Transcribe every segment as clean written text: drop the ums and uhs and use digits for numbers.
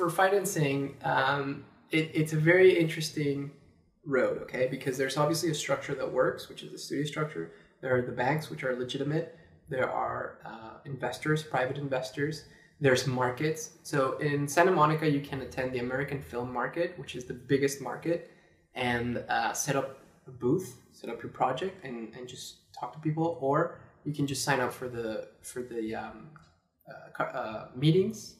for financing, it's a very interesting road, okay? Because there's obviously a structure that works, which is the studio structure. There are the banks, which are legitimate. There are investors, private investors. There's markets. So in Santa Monica, you can attend the American film market, which is the biggest market, and set up a booth, set up your project, and just talk to people. Or you can just sign up for the meetings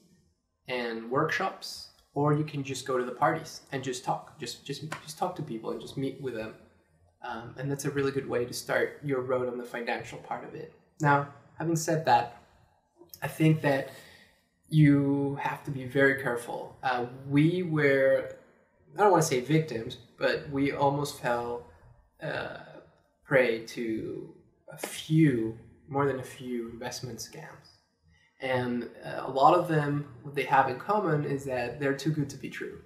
and workshops, or you can just go to the parties and just talk, just talk to people and just meet with them. And that's a really good way to start your road on the financial part of it. Now, having said that, I think that you have to be very careful. We were, I don't want to say victims, but we almost fell prey to more than a few investment scams. And a lot of them, what they have in common is that they're too good to be true.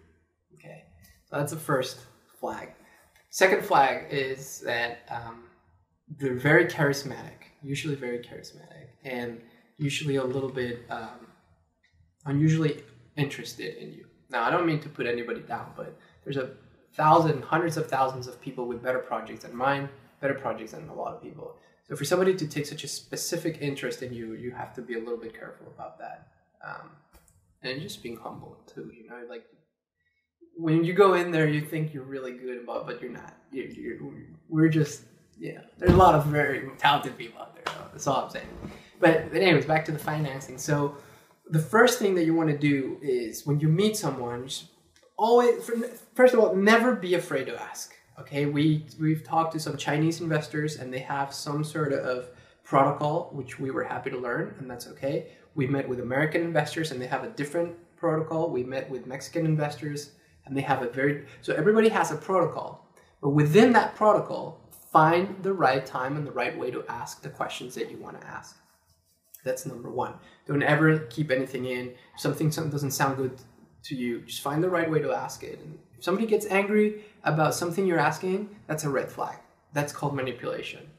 Okay, so that's the first flag. Second flag is that they're very charismatic, usually very charismatic, and usually a little bit unusually interested in you. Now, I don't mean to put anybody down, but there's hundreds of thousands of people with better projects than mine, better projects than a lot of people. So for somebody to take such a specific interest in you, you have to be a little bit careful about that. And just being humble too, you know, like when you go in there, you think you're really good about, but you're not. We're just, you know, there's a lot of very talented people out there. So that's all I'm saying. But anyways, back to the financing. So the first thing that you want to do is when you meet someone, just always, first of all, never be afraid to ask. Okay, we've talked to some Chinese investors and they have some sort of protocol, which we were happy to learn, and that's okay. We met with American investors and they have a different protocol. We met with Mexican investors and they have so everybody has a protocol. But within that protocol, find the right time and the right way to ask the questions that you want to ask. That's number one. Don't ever keep anything in. If something doesn't sound good to you, just find the right way to ask it. And if somebody gets angry about something you're asking, that's a red flag. That's called manipulation.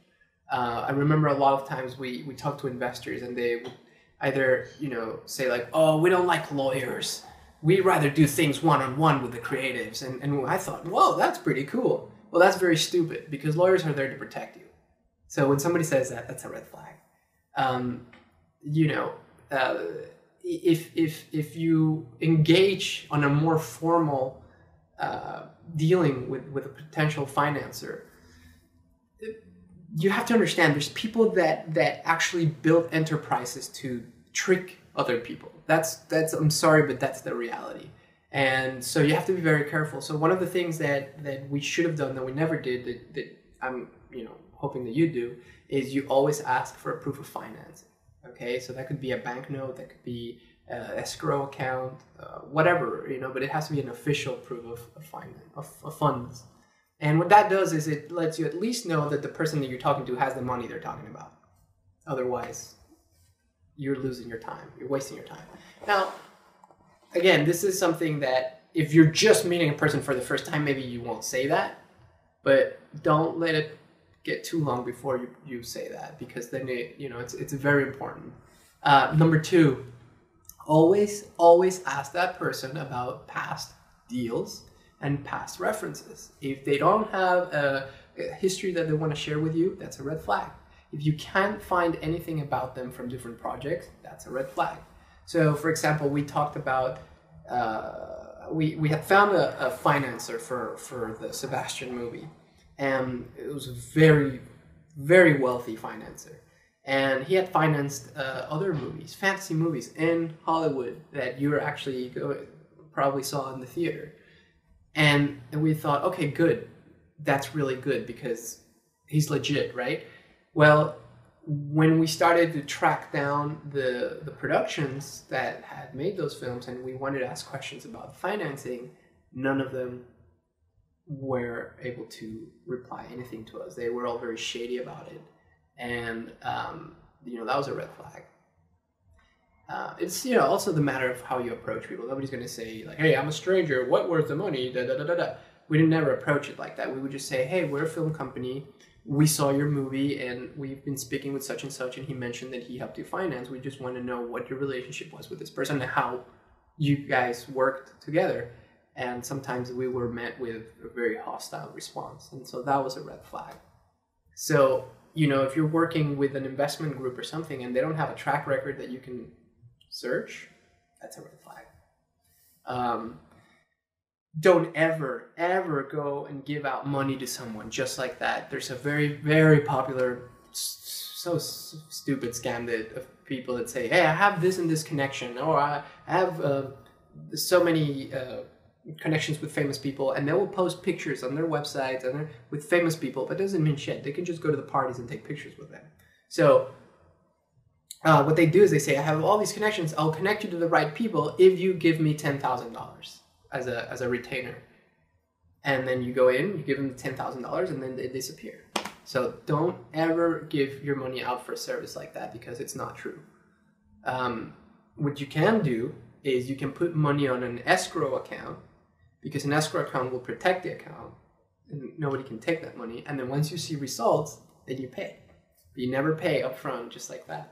I remember a lot of times we talk to investors and they would either, you know, say like, oh, we don't like lawyers. We rather do things one-on-one with the creatives. And I thought, whoa, that's pretty cool. Well, that's very stupid because lawyers are there to protect you. So when somebody says that, that's a red flag. You know, if you engage on a more formal dealing with a potential financer, you have to understand there's people that actually build enterprises to trick other people. That's I'm sorry, but that's the reality. And so you have to be very careful. So one of the things that we should have done that we never did that I'm hoping that you do is you always ask for a proof of financing. Okay, so that could be a bank note, that could be escrow account, whatever, but it has to be an official proof of funds. And what that does is it lets you at least know that the person that you're talking to has the money they're talking about. Otherwise, you're losing your time. You're wasting your time. Now, again, this is something that if you're just meeting a person for the first time, maybe you won't say that, but don't let it get too long before you say that, because then it's very important. Number two, always ask that person about past deals and past references. If they don't have a history that they want to share with you, that's a red flag. If you can't find anything about them from different projects, that's a red flag. So, for example, we talked about we had found a financer for the Sebastian movie, and it was a very, very wealthy financer. And he had financed other movies, fantasy movies in Hollywood that you were actually probably saw in the theater. And we thought, okay, good. That's really good because he's legit, right? Well, when we started to track down the productions that had made those films and we wanted to ask questions about financing, none of them were able to reply anything to us. They were all very shady about it. And, that was a red flag. It's, also the matter of how you approach people. Nobody's going to say, like, hey, I'm a stranger. What was the money? Da, da, da, da, da. We didn't never approach it like that. We would just say, hey, we're a film company. We saw your movie and we've been speaking with such and such, and he mentioned that he helped you finance. We just want to know what your relationship was with this person and how you guys worked together, and sometimes we were met with a very hostile response, and so that was a red flag. So, you know, if you're working with an investment group or something and they don't have a track record that you can search, that's a red flag. Don't ever go and give out money to someone just like that. There's a very, very popular, so stupid scam of people that say, hey, I have this and this connection, or I have so many connections with famous people, and they will post pictures on their websites and with famous people, but it doesn't mean shit. They can just go to the parties and take pictures with them. So what they do is they say, I have all these connections, I'll connect you to the right people if you give me $10,000 as a retainer. And then you go in, you give them the $10,000, and then they disappear. So don't ever give your money out for a service like that, because it's not true. What you can do is you can put money on an escrow account, because an escrow account will protect the account and nobody can take that money. And then once you see results, then you pay. But you never pay upfront just like that.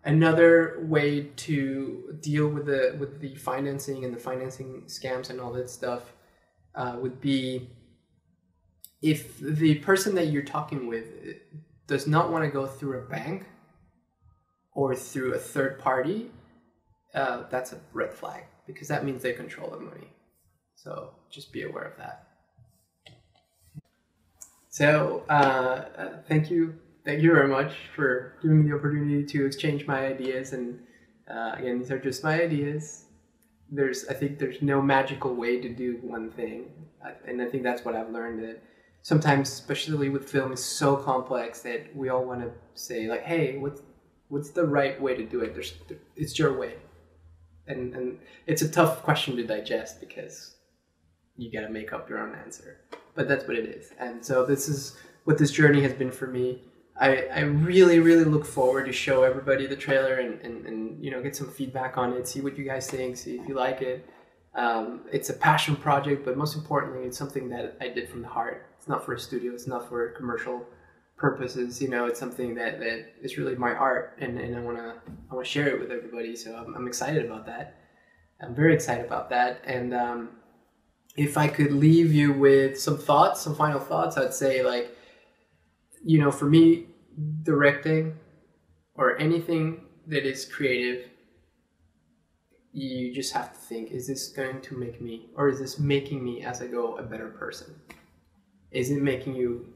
Another way to deal with the financing and the financing scams and all that stuff would be, if the person that you're talking with does not want to go through a bank or through a third party, that's a red flag, because that means they control the money. So just be aware of that. So thank you very much for giving me the opportunity to exchange my ideas. And again, these are just my ideas. I think there's no magical way to do one thing, and I think that's what I've learned, that sometimes, especially with film, it's so complex that we all want to say like, hey, what's the right way to do it? It's your way. And it's a tough question to digest, because you got to make up your own answer. But that's what it is. And so this is what this journey has been for me. I really, really look forward to show everybody the trailer and you know, get some feedback on it, see what you guys think, see if you like it. It's a passion project, but most importantly, it's something that I did from the heart. It's not for a studio. It's not for commercial purposes. You know, it's something that is really my art, and I want to share it with everybody. So I'm excited about that. I'm very excited about that. And if I could leave you with some thoughts, some final thoughts, I'd say, like, you know, for me, directing or anything that is creative, you just have to think, is this going to make me, or is this making me as I go a better person? Is it making you,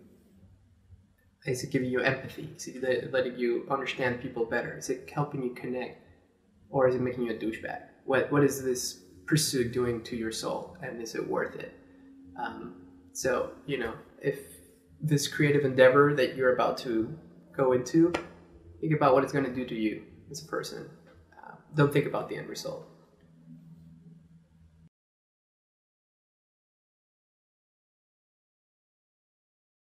is it giving you empathy? Is it letting you understand people better? Is it helping you connect? Or is it making you a douchebag? What is this pursuit doing to your soul, and is it worth it? So, you know, if this creative endeavor that you're about to go into, think about what it's going to do to you as a person. Don't think about the end result.